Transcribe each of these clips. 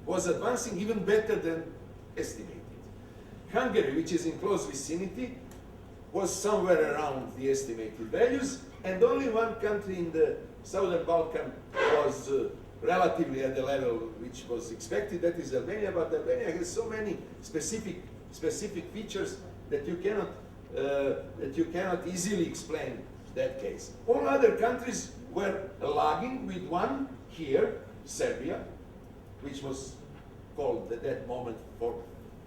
was advancing even better than estimated. Hungary, which is in close vicinity, was somewhere around the estimated values, and only one country in the Southern Balkan was relatively at the level which was expected, that is Albania, but Albania has so many specific features that you cannot easily explain that case. All other countries were lagging, with one here, Serbia, which was called at that moment for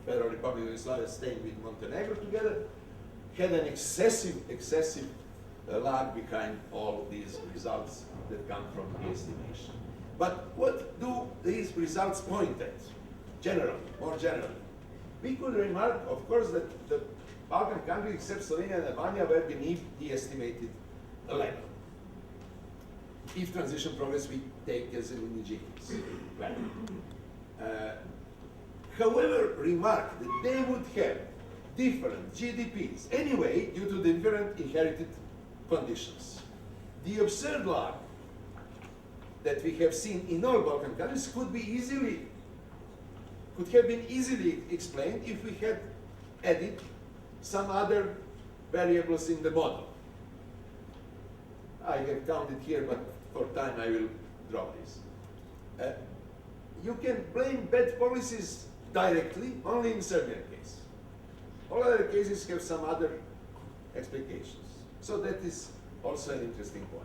Federal Republic of Yugoslavia, staying with Montenegro together, had an excessive lag behind all these results that come from the estimation. But what do these results point at, generally, more generally? We could remark, of course, that the Balkan countries, except Slovenia and Albania, were beneath the estimated level. If transition progress we take as an indigenous value. However, remark that they would have different GDPs anyway due to different inherited conditions. The absurd lag that we have seen in all Balkan countries could have been easily explained if we had added some other variables in the model. I have counted here, but for time I will drop this. You can blame bad policies directly only in Serbian case. All other cases have some other explications. So that is also an interesting point.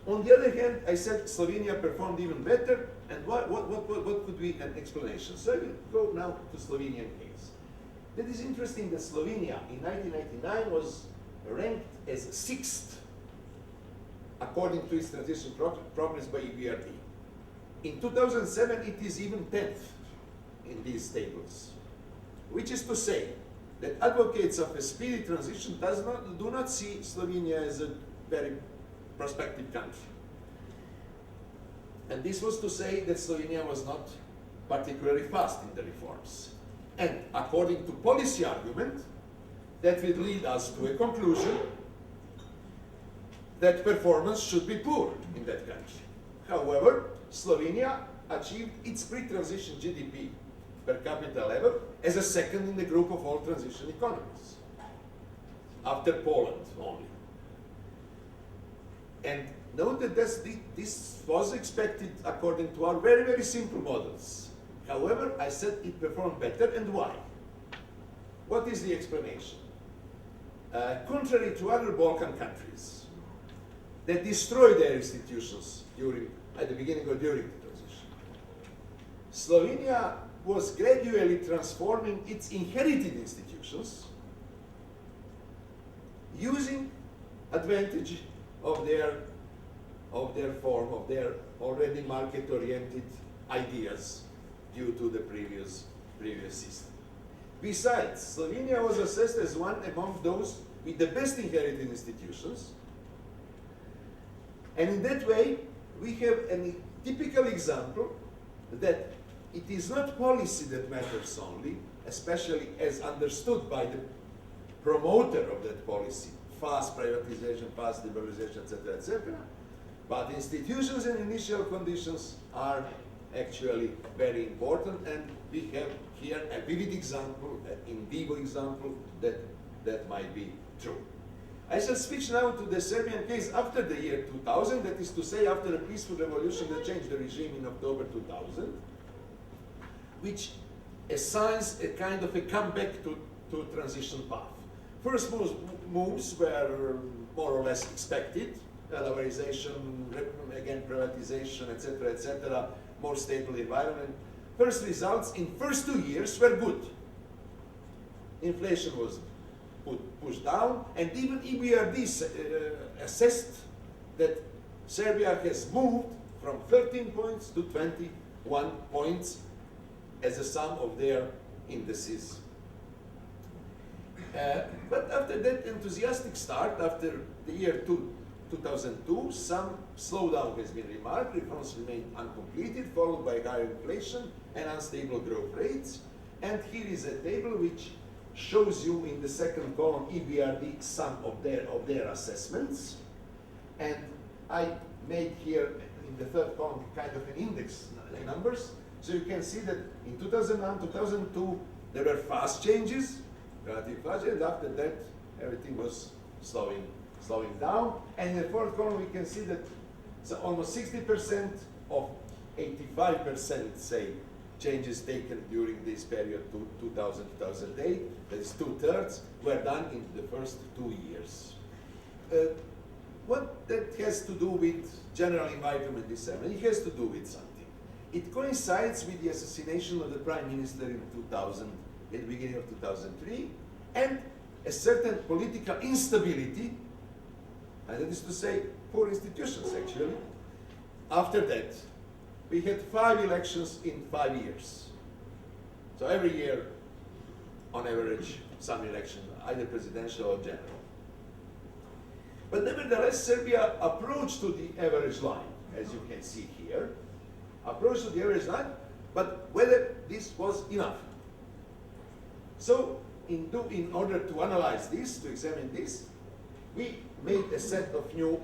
On the other hand, I said Slovenia performed even better, and what could be an explanation? So I will go now to Slovenian case. That is interesting that Slovenia in 1999 was ranked as 6th according to its transition progress by EBRD. In 2007, it is even 10th in these tables, which is to say that advocates of a speedy transition do not see Slovenia as a very prospective country. And this was to say that Slovenia was not particularly fast in the reforms. And according to policy argument, that would lead us to a conclusion that performance should be poor in that country. However, Slovenia achieved its pre-transition GDP per capita level as a second in the group of all transition economies, after Poland only. And note that this was expected according to our very, very simple models. However, I said it performed better, and why? What is the explanation? Contrary to other Balkan countries that destroyed their institutions at the beginning or during the transition, Slovenia was gradually transforming its inherited institutions using advantage of their already market-oriented ideas due to the previous system. Besides, Slovenia was assessed as one among those with the best inherited institutions, and in that way we have a typical example that it is not policy that matters only, especially as understood by the promoter of that policy, fast privatization, fast liberalization, etc., but institutions and initial conditions are actually very important, and we have here a vivid example, an in vivo example that might be true. I shall switch now to the Serbian case after the year 2000, that is to say after a peaceful revolution that changed the regime in October 2000, which assigns a kind of a comeback to transition path. First moves were more or less expected, dollarization, again privatization, etc., more stable environment. First results in first 2 years were good. Inflation was pushed down, and even EBRD assessed that Serbia has moved from 13 points to 21 points as a sum of their indices. But after that enthusiastic start, after the year 2002, some slowdown has been remarked. Reforms remained uncompleted, followed by higher inflation and unstable growth rates. And here is a table which shows you in the second column EBRD sum of their assessments. And I made here in the third column kind of an index numbers. So you can see that in 2001, 2002, there were fast changes, relative fast, and after that, everything was slowing down. And in the fourth column, we can see that so almost 60% of 85%, say, changes taken during this period, 2000, 2008, that is 2/3, were done in the first 2 years. What that has to do with general environment assessment? It has to do with something. It coincides with the assassination of the Prime Minister in 2000, at the beginning of 2003, and a certain political instability, and that is to say, poor institutions actually. After that, we had 5 elections in 5 years. So every year, on average, some election, either presidential or general. But nevertheless, Serbia approached to the average line, as you can see here, approached to the average line, but whether this was enough. So, in order to analyze this, to examine this, we made a set of new